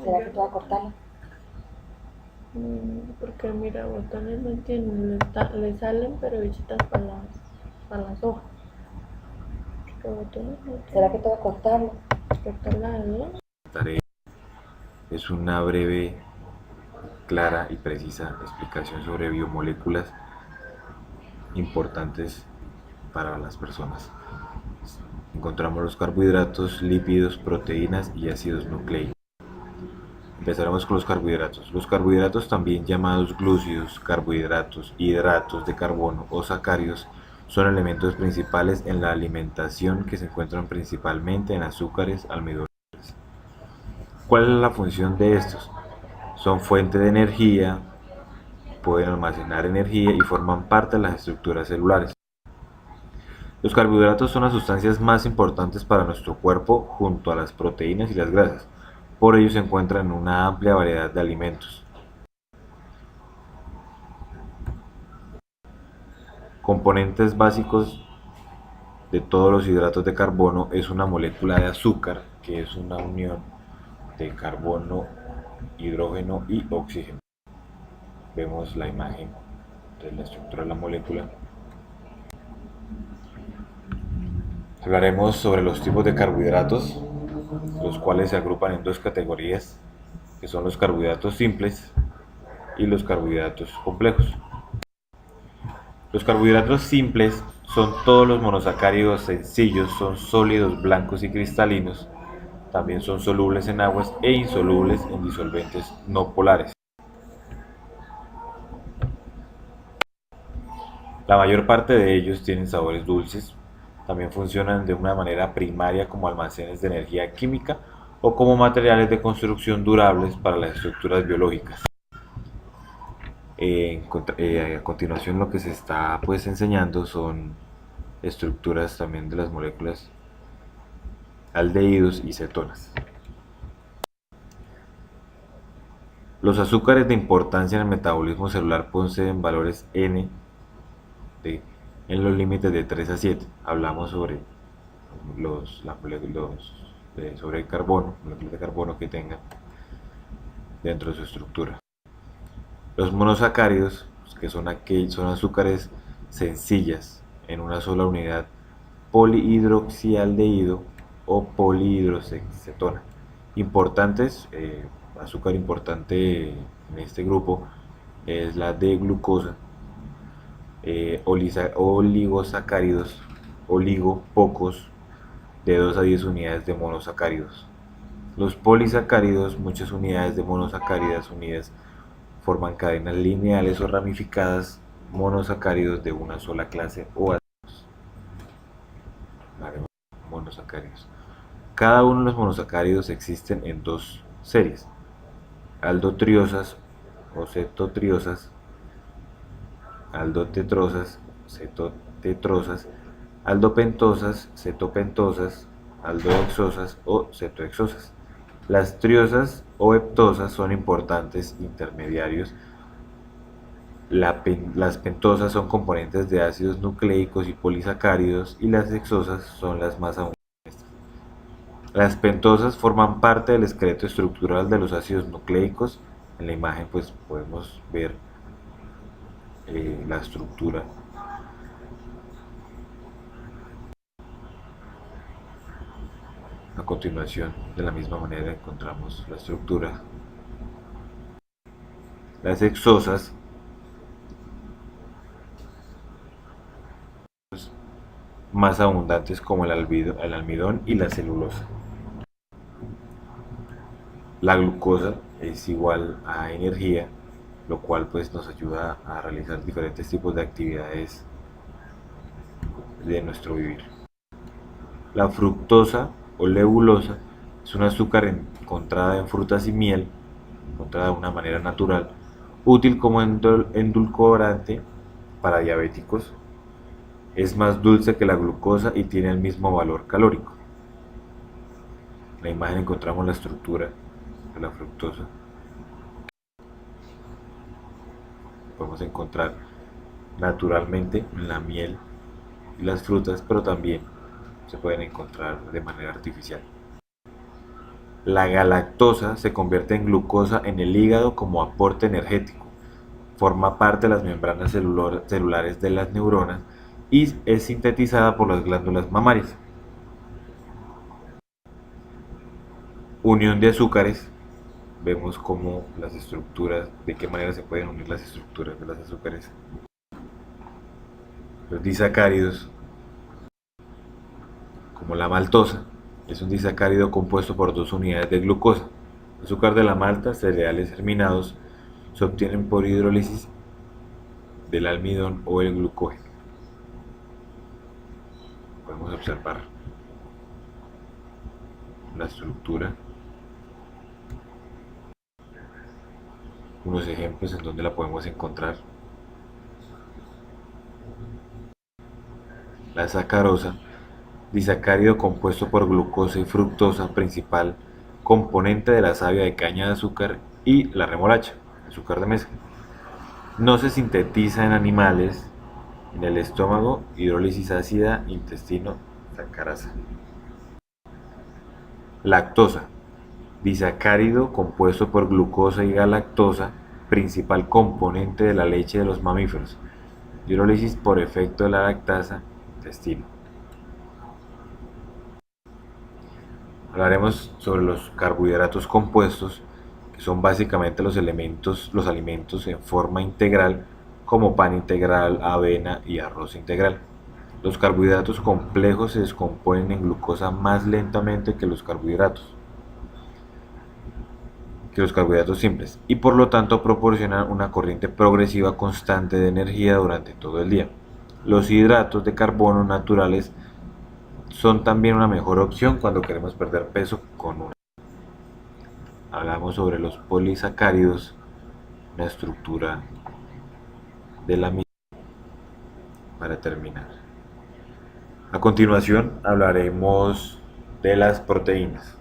¿Será que tú vas a cortarla? Porque mira, botones no tienen, le salen pero visitas para las hojas. Que botones no ¿Será tienen. que tú vas a cortarla? Cortarla de dos. Daré es una breve, clara y precisa explicación sobre biomoléculas importantes para las personas. Encontramos los carbohidratos, lípidos, proteínas y ácidos nucleicos. Empezaremos con los carbohidratos. Los carbohidratos, también llamados glúcidos, carbohidratos, hidratos de carbono o sacáridos, son elementos principales en la alimentación que se encuentran principalmente en azúcares, almidones. ¿Cuál es la función de estos? Son fuente de energía, pueden almacenar energía y forman parte de las estructuras celulares. Los carbohidratos son las sustancias más importantes para nuestro cuerpo junto a las proteínas y las grasas. Por ello se encuentran en una amplia variedad de alimentos. Componentes básicos de todos los hidratos de carbono es una molécula de azúcar, que es una unión de carbono, hidrógeno y oxígeno. Vemos la imagen de la estructura de la molécula. Hablaremos sobre los tipos de carbohidratos, los cuales se agrupan en dos categorías, que son los carbohidratos simples y los carbohidratos complejos. Los carbohidratos simples son todos los monosacáridos sencillos, son sólidos, blancos y cristalinos. También son solubles en aguas e insolubles en disolventes no polares. La mayor parte de ellos tienen sabores dulces. También funcionan de una manera primaria como almacenes de energía química o como materiales de construcción durables para las estructuras biológicas. A continuación lo que se está pues enseñando son estructuras también de las moléculas aldehídos y cetonas. Los azúcares de importancia en el metabolismo celular poseen valores N en los límites de 3 a 7. Hablamos sobre sobre el carbono, moléculas de carbono que tengan dentro de su estructura. Los monosacáridos, que son azúcares sencillas en una sola unidad, polihidroxialdehído o polihidrocetona. Importantes, azúcar importante en este grupo es la D-glucosa, oligosacáridos, pocos, de 2 a 10 unidades de monosacáridos. Los polisacáridos, muchas unidades de monosacáridas unidas, forman cadenas lineales o ramificadas, monosacáridos de una sola clase o átomos. Monosacáridos. Cada uno de los monosacáridos existen en dos series: aldotriosas o cetotriosas, aldotetrosas, cetotetrosas, aldopentosas, cetopentosas, aldohexosas o cetohexosas. Las triosas o heptosas son importantes intermediarios. Las pentosas son componentes de ácidos nucleicos y polisacáridos, y las hexosas son las más abundantes. Las pentosas forman parte del esqueleto estructural de los ácidos nucleicos. En la imagen pues podemos ver la estructura. A continuación, de la misma manera, encontramos la estructura. Las hexosas más abundantes, como el almidón y la celulosa. La glucosa es igual a energía, lo cual pues nos ayuda a realizar diferentes tipos de actividades de nuestro vivir. La fructosa o lebulosa es un azúcar encontrada en frutas y miel, encontrada de una manera natural, útil como endulcorante para diabéticos. Es más dulce que la glucosa y tiene el mismo valor calórico. En la imagen encontramos la estructura de la fructosa. Podemos encontrar naturalmente en la miel y las frutas, pero también se pueden encontrar de manera artificial. La galactosa se convierte en glucosa en el hígado como aporte energético. Forma parte de las membranas celulares de las neuronas y es sintetizada por las glándulas mamarias. Unión de azúcares. Vemos cómo las estructuras, de qué manera se pueden unir las estructuras de los azúcares. Los disacáridos, como la maltosa, es un disacárido compuesto por 2 unidades de glucosa. Azúcar de la malta, cereales germinados, se obtienen por hidrólisis del almidón o el glucógeno. Podemos observar la estructura, unos ejemplos en donde la podemos encontrar. La sacarosa, disacárido compuesto por glucosa y fructosa, principal componente de la savia de caña de azúcar, y la remolacha, azúcar de mesa. No se sintetiza en animales, en el estómago, hidrólisis ácida, intestino, sacarasa. Lactosa, disacárido compuesto por glucosa y galactosa, principal componente de la leche de los mamíferos. Hidrólisis por efecto de la lactasa, intestino. Hablaremos sobre los carbohidratos compuestos, que son básicamente los alimentos en forma integral, como pan integral, avena y arroz integral. Los carbohidratos complejos se descomponen en glucosa más lentamente que los carbohidratos simples, y por lo tanto proporcionan una corriente progresiva constante de energía durante todo el día. Los hidratos de carbono naturales son también una mejor opción cuando queremos perder peso con una. Hablamos sobre los polisacáridos, la estructura de la misma, para terminar. A continuación hablaremos de las proteínas.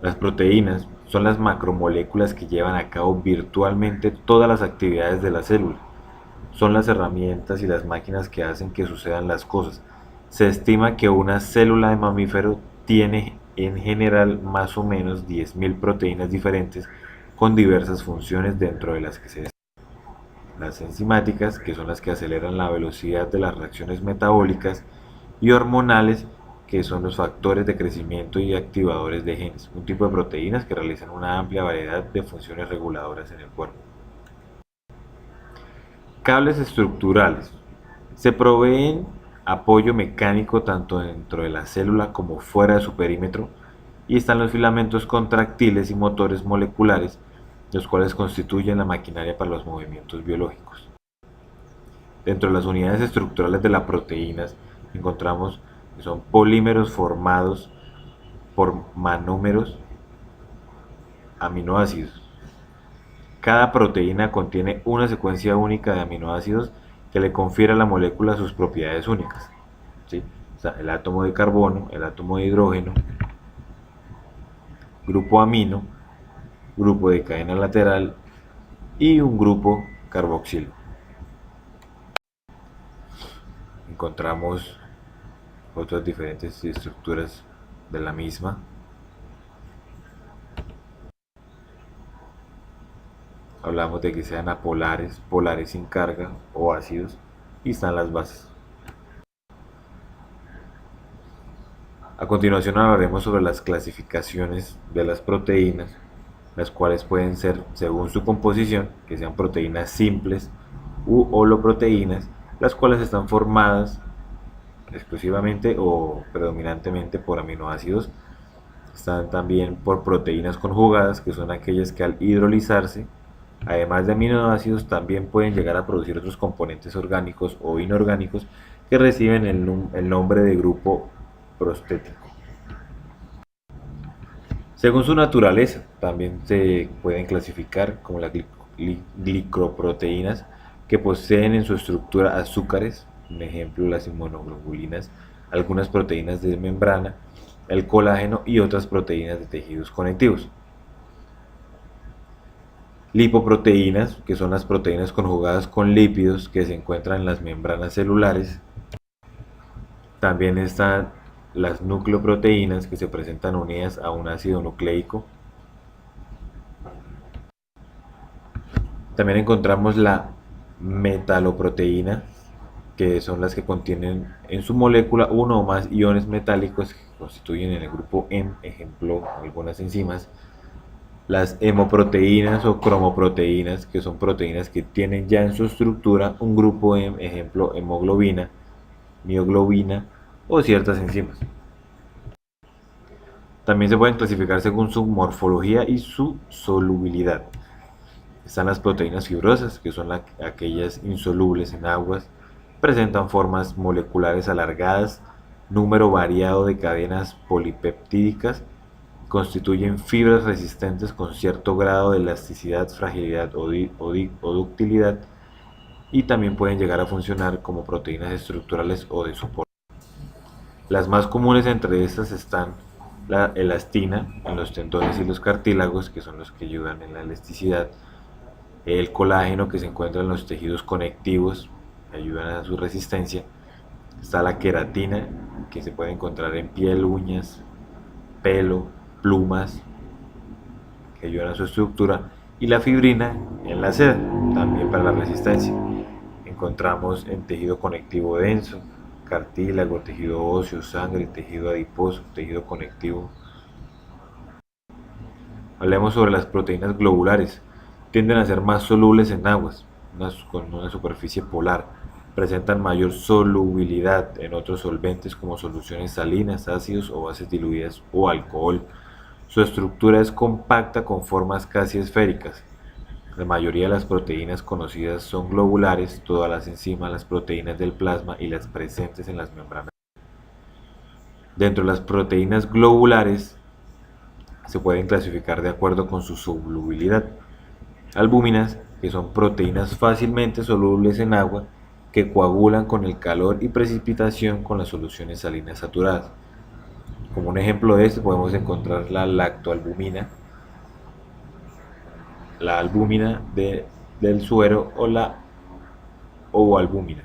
Las proteínas son las macromoléculas que llevan a cabo virtualmente todas las actividades de la célula. Son las herramientas y las máquinas que hacen que sucedan las cosas. Se estima que una célula de mamífero tiene en general más o menos 10.000 proteínas diferentes con diversas funciones, dentro de las que se destacan las enzimáticas, que son las que aceleran la velocidad de las reacciones metabólicas, y hormonales, que son los factores de crecimiento y activadores de genes, un tipo de proteínas que realizan una amplia variedad de funciones reguladoras en el cuerpo. Cables estructurales. Se proveen apoyo mecánico tanto dentro de la célula como fuera de su perímetro, y están los filamentos contráctiles y motores moleculares, los cuales constituyen la maquinaria para los movimientos biológicos. Dentro de las unidades estructurales de las proteínas encontramos que son polímeros formados por monómeros aminoácidos. Cada proteína contiene una secuencia única de aminoácidos que le confiere a la molécula sus propiedades únicas. ¿Sí? O sea, el átomo de carbono, el átomo de hidrógeno, grupo amino, grupo de cadena lateral y un grupo carboxilo. Encontramos otras diferentes estructuras de la misma. Hablamos de que sean apolares, polares sin carga o ácidos, y están las bases. A continuación hablaremos sobre las clasificaciones de las proteínas, las cuales pueden ser, según su composición, que sean proteínas simples u holoproteínas, las cuales están formadas exclusivamente o predominantemente por aminoácidos. Están también por proteínas conjugadas, que son aquellas que al hidrolizarse, además de aminoácidos, también pueden llegar a producir otros componentes orgánicos o inorgánicos que reciben el nombre de grupo prostético. Según su naturaleza, también se pueden clasificar como las glicoproteínas, que poseen en su estructura azúcares, un ejemplo las inmunoglobulinas, algunas proteínas de membrana, el colágeno y otras proteínas de tejidos conectivos. Lipoproteínas, que son las proteínas conjugadas con lípidos que se encuentran en las membranas celulares. También están las nucleoproteínas, que se presentan unidas a un ácido nucleico. También encontramos la metaloproteína, que son las que contienen en su molécula uno o más iones metálicos que constituyen en el grupo M, ejemplo, algunas enzimas. Las hemoproteínas o cromoproteínas, que son proteínas que tienen ya en su estructura un grupo M, ejemplo, hemoglobina, mioglobina o ciertas enzimas. También se pueden clasificar según su morfología y su solubilidad. Están las proteínas fibrosas, que son aquellas insolubles en aguas, presentan formas moleculares alargadas, número variado de cadenas polipeptídicas, constituyen fibras resistentes con cierto grado de elasticidad, fragilidad o ductilidad, y también pueden llegar a funcionar como proteínas estructurales o de soporte. Las más comunes entre estas están la elastina en los tendones y los cartílagos, que son los que ayudan en la elasticidad, el colágeno, que se encuentra en los tejidos conectivos, que ayudan a su resistencia. Está la queratina, que se puede encontrar en piel, uñas, pelo, plumas, que ayudan a su estructura, y la fibrina en la seda, también para la resistencia. Encontramos en tejido conectivo denso, cartílago, tejido óseo, sangre, tejido adiposo, tejido conectivo. Hablemos sobre las proteínas globulares. Tienden a ser más solubles en aguas, con una superficie polar. Presentan mayor solubilidad en otros solventes como soluciones salinas, ácidos o bases diluidas o alcohol. Su estructura es compacta con formas casi esféricas. La mayoría de las proteínas conocidas son globulares, todas las enzimas, las proteínas del plasma y las presentes en las membranas. Dentro de las proteínas globulares se pueden clasificar de acuerdo con su solubilidad. Albúminas, que son proteínas fácilmente solubles en agua, que coagulan con el calor y precipitación con las soluciones salinas saturadas. Como un ejemplo de esto podemos encontrar la lactoalbúmina, la albúmina del suero o la ovoalbúmina,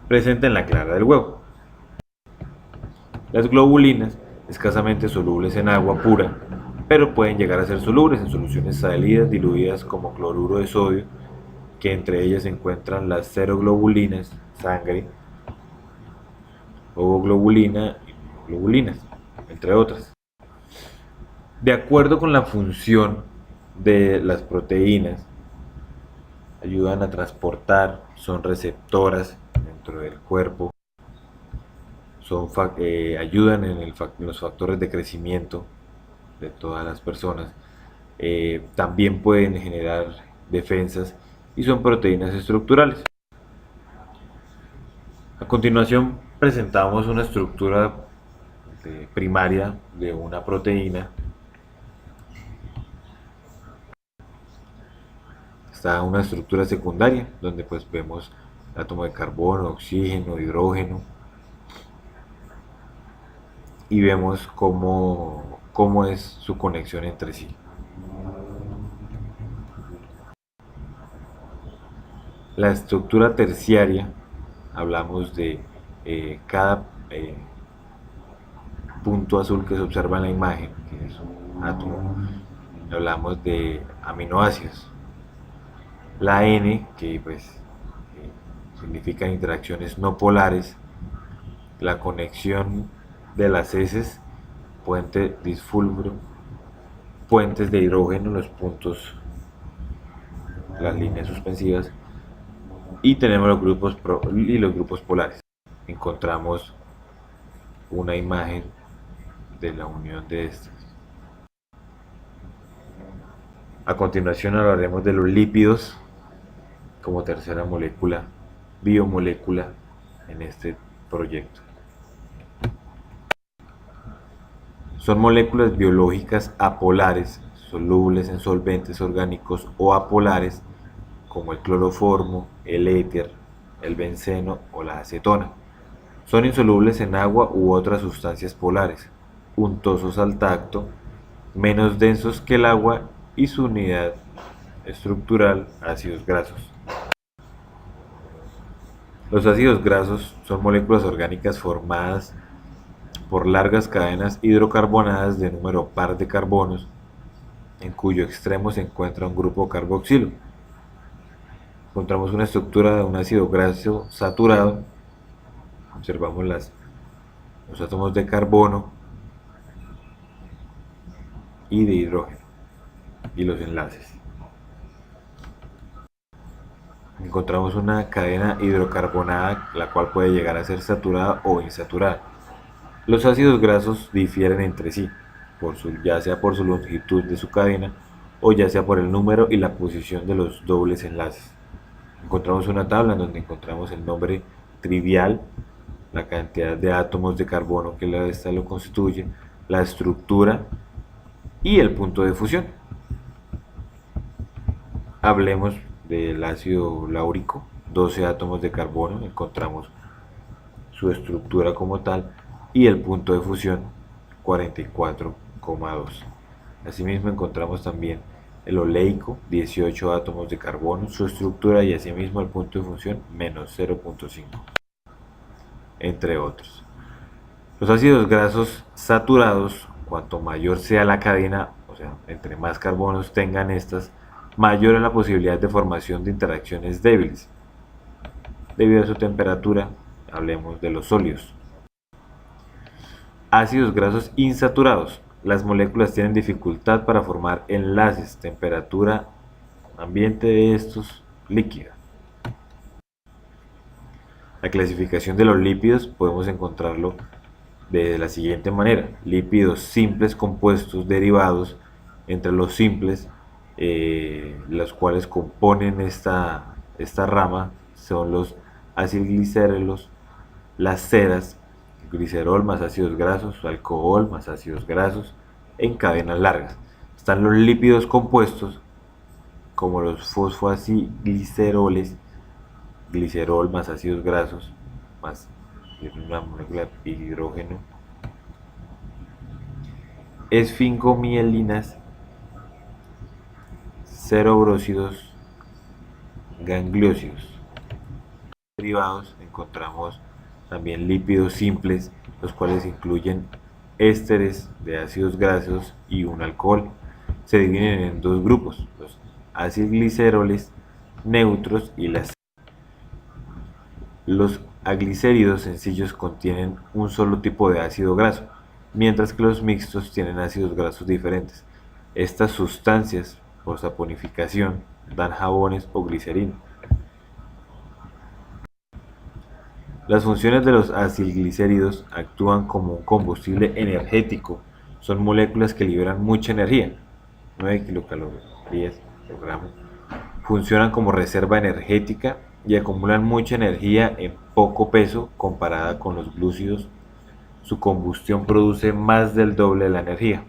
presente en la clara del huevo. Las globulinas, escasamente solubles en agua pura, pero pueden llegar a ser solubles en soluciones salidas diluidas como cloruro de sodio, que entre ellas se encuentran las seroglobulinas, sangre, ovoglobulina y globulinas, entre otras. De acuerdo con la función de las proteínas, ayudan a transportar, son receptoras dentro del cuerpo, ayudan en los factores de crecimiento de todas las personas, también pueden generar defensas y son proteínas estructurales. A continuación presentamos una estructura primaria de una proteína. Está una estructura secundaria donde pues vemos átomo de carbono, oxígeno, hidrógeno, y vemos cómo es su conexión entre sí. La estructura terciaria, hablamos de cada punto azul que se observa en la imagen, que es un átomo. Hablamos de aminoácidos. La N, que pues significan interacciones no polares. La conexión de las heces, puente disulfuro, puentes de hidrógeno, los puntos, las líneas suspensivas, y tenemos los grupos polares. Encontramos una imagen de la unión de estos. A continuación hablaremos de los lípidos como tercera molécula, biomolécula en este proyecto. Son moléculas biológicas apolares, solubles en solventes orgánicos, o apolares, como el cloroformo, el éter, el benceno o la acetona. Son insolubles en agua u otras sustancias polares, untosos al tacto, menos densos que el agua y su unidad estructural, ácidos grasos. Los ácidos grasos son moléculas orgánicas formadas por largas cadenas hidrocarbonadas de número par de carbonos, en cuyo extremo se encuentra un grupo carboxilo. Encontramos una estructura de un ácido graso saturado. Observamos los átomos de carbono y de hidrógeno y los enlaces. Encontramos una cadena hidrocarbonada, la cual puede llegar a ser saturada o insaturada. Los ácidos grasos difieren entre sí, ya sea por su longitud de su cadena o ya sea por el número y la posición de los dobles enlaces. Encontramos una tabla en donde encontramos el nombre trivial, la cantidad de átomos de carbono que esta lo constituye, la estructura y el punto de fusión. Hablemos del ácido láurico, 12 átomos de carbono, encontramos su estructura como tal y el punto de fusión 44,2. Asimismo encontramos también el oleico, 18 átomos de carbono, su estructura y asimismo el punto de fusión menos 0,5, entre otros. Los ácidos grasos saturados, cuanto mayor sea la cadena, o sea, entre más carbonos tengan estas, mayor es la posibilidad de formación de interacciones débiles. Debido a su temperatura, hablemos de los sólidos. Ácidos grasos insaturados. Las moléculas tienen dificultad para formar enlaces, temperatura ambiente de estos líquida. La clasificación de los lípidos podemos encontrarlo de la siguiente manera: lípidos simples, compuestos, derivados. Entre los simples, los cuales componen esta rama, son los acilglicerolos, las ceras, glicerol más ácidos grasos, alcohol más ácidos grasos, en cadenas largas. Están los lípidos compuestos, como los fosfoacilgliceroles, glicerol más ácidos grasos, más una molécula de hidrógeno, esfingomielinas, cerobrócidos, gangliósidos. Derivados encontramos también lípidos simples, los cuales incluyen ésteres de ácidos grasos y un alcohol. Se dividen en dos grupos: los acilgliceroles neutros y los aglicéridos sencillos contienen un solo tipo de ácido graso, mientras que los mixtos tienen ácidos grasos diferentes. Estas sustancias, por saponificación, dan jabones o glicerina. Las funciones de los acilglicéridos: actúan como un combustible energético. Son moléculas que liberan mucha energía, 9 kilocalorías por gramo. Funcionan como reserva energética y acumulan mucha energía en poco peso comparada con los glúcidos. Su combustión produce más del doble de la energía.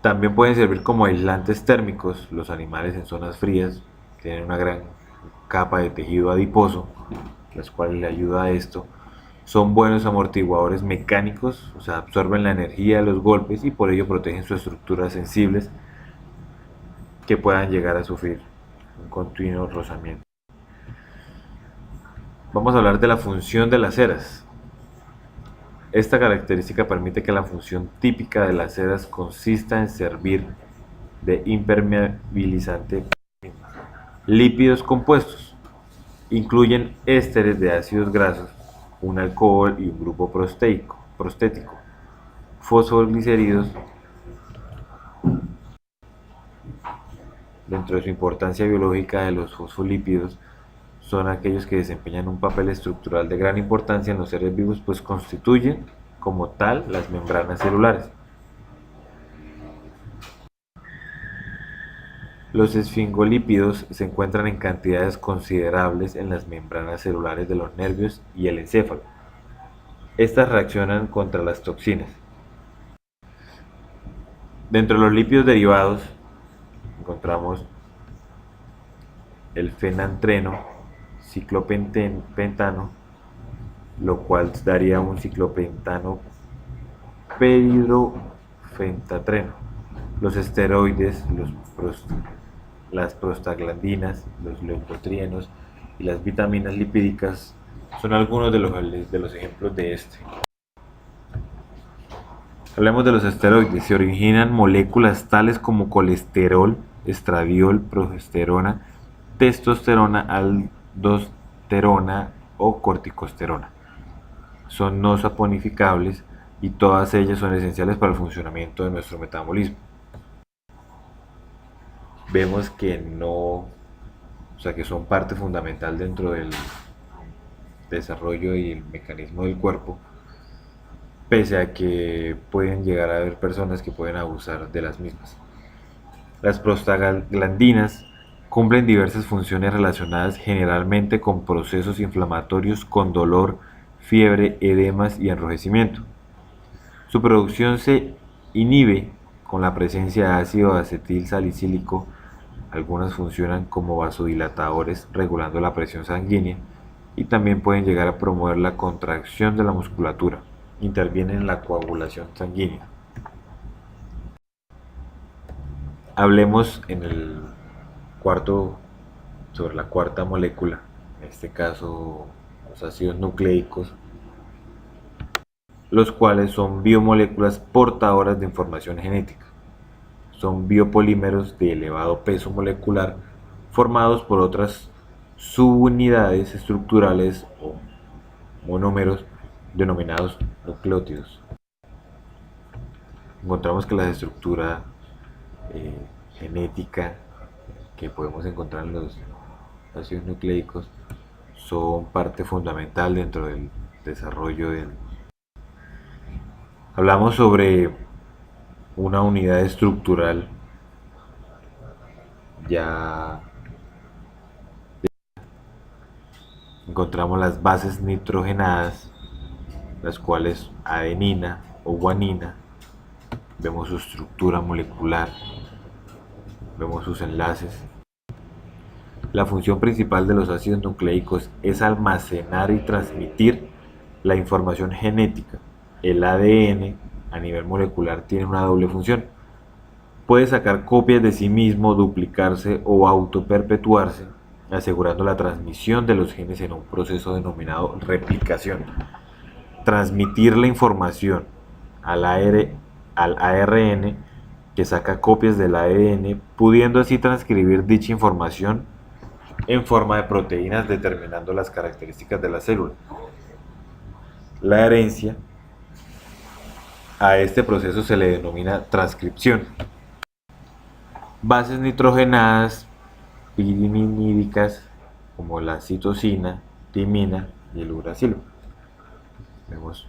También pueden servir como aislantes térmicos. Los animales en zonas frías tienen una gran capa de tejido adiposo, las cuales le ayuda a esto. Son buenos amortiguadores mecánicos, o sea, absorben la energía de los golpes y por ello protegen sus estructuras sensibles que puedan llegar a sufrir un continuo rozamiento. Vamos a hablar de la función de las ceras. Esta característica permite que la función típica de las ceras consista en servir de impermeabilizante. Lípidos compuestos incluyen ésteres de ácidos grasos, un alcohol y un grupo prostético. Fosfoglicéridos, dentro de su importancia biológica de los fosfolípidos, son aquellos que desempeñan un papel estructural de gran importancia en los seres vivos, pues constituyen como tal las membranas celulares. Los esfingolípidos se encuentran en cantidades considerables en las membranas celulares de los nervios y el encéfalo. Estas reaccionan contra las toxinas. Dentro de los lípidos derivados encontramos el fenantreno, ciclopentano, lo cual daría un ciclopentano peridrofentatreno. Los esteroides, las prostaglandinas, los leucotrienos y las vitaminas lipídicas Son algunos de los ejemplos de este. Hablemos de los esteroides. Se originan moléculas tales como colesterol, estradiol, progesterona, testosterona, aldosterona o corticosterona. Son no saponificables y todas ellas son esenciales para el funcionamiento de nuestro metabolismo. Vemos que que son parte fundamental dentro del desarrollo y el mecanismo del cuerpo, pese a que pueden llegar a haber personas que pueden abusar de las mismas. Las prostaglandinas cumplen diversas funciones relacionadas generalmente con procesos inflamatorios, con dolor, fiebre, edemas y enrojecimiento. Su producción se inhibe con la presencia de ácido acetil salicílico. Algunas funcionan como vasodilatadores regulando la presión sanguínea y también pueden llegar a promover la contracción de la musculatura. Intervienen en la coagulación sanguínea. Hablemos sobre la cuarta molécula, en este caso los ácidos nucleicos, los cuales son biomoléculas portadoras de información genética. Son biopolímeros de elevado peso molecular formados por otras subunidades estructurales o monómeros denominados nucleótidos. Encontramos que la estructura genética que podemos encontrar en los ácidos nucleicos son parte fundamental dentro del desarrollo del... Hablamos sobre una unidad estructural ya encontramos las bases nitrogenadas, las cuales adenina o guanina. Vemos su estructura molecular, vemos sus enlaces. La función principal de los ácidos nucleicos es almacenar y transmitir la información genética. El ADN a nivel molecular tiene una doble función. Puede sacar copias de sí mismo, duplicarse o autoperpetuarse, asegurando la transmisión de los genes en un proceso denominado replicación. Transmitir la información al ARN, que saca copias del ADN, pudiendo así transcribir dicha información en forma de proteínas, determinando las características de la célula. La herencia a este proceso se le denomina transcripción. Bases nitrogenadas pirinídicas como la citosina, timina y el uracilo. Vemos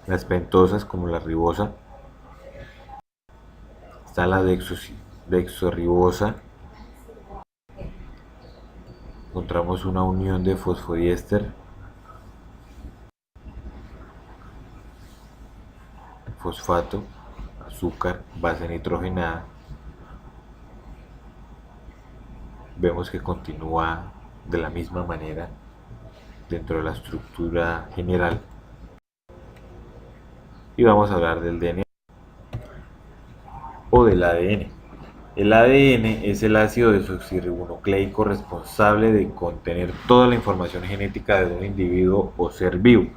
las pentosas como la ribosa. Está la dexorribosa. Encontramos una unión de fosfodiéster, fosfato, azúcar, base nitrogenada. Vemos que continúa de la misma manera dentro de la estructura general. Y vamos a hablar del DNA o del ADN. El ADN es el ácido desoxirribonucleico responsable de contener toda la información genética de un individuo o ser vivo.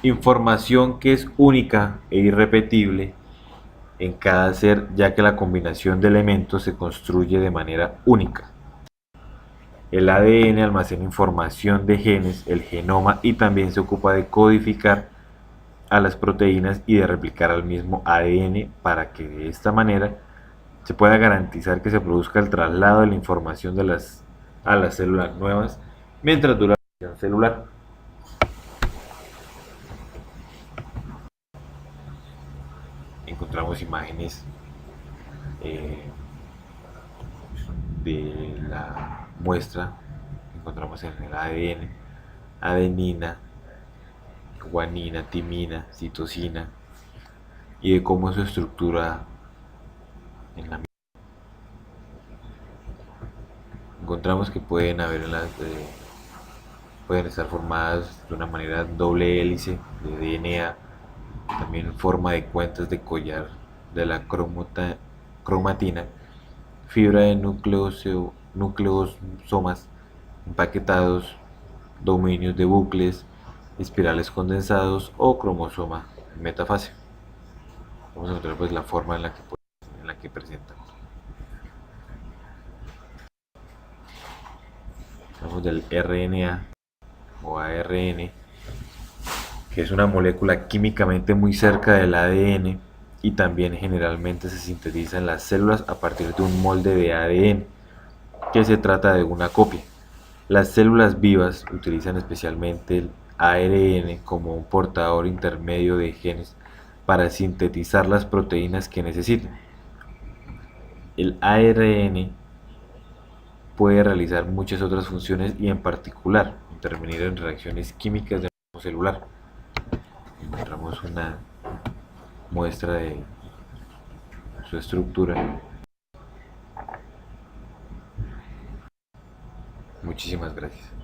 Información que es única e irrepetible en cada ser, ya que la combinación de elementos se construye de manera única. El ADN almacena información de genes, el genoma, y también se ocupa de codificar a las proteínas y de replicar al mismo ADN para que de esta manera se pueda garantizar que se produzca el traslado de la información a las células nuevas mientras dura la división celular. Encontramos imágenes de la muestra. Encontramos en el ADN, adenina, guanina, timina, citosina, y de cómo es su estructura en la misma. Encontramos que pueden estar formadas de una manera doble hélice de DNA, también en forma de cuentas de collar de la cromatina, fibra de nucleosomas empaquetados, dominios de bucles, espirales condensados o cromosoma metafase. Vamos a encontrar pues la forma en la que presentan. Hablamos del RNA o ARN, que es una molécula químicamente muy cerca del ADN y también generalmente se sintetiza en las células a partir de un molde de ADN, que se trata de una copia. Las células vivas utilizan especialmente el ARN como un portador intermedio de genes para sintetizar las proteínas que necesitan. El ARN puede realizar muchas otras funciones y en particular intervenir en reacciones químicas del mismo celular. Encontramos una muestra de su estructura. Muchísimas gracias.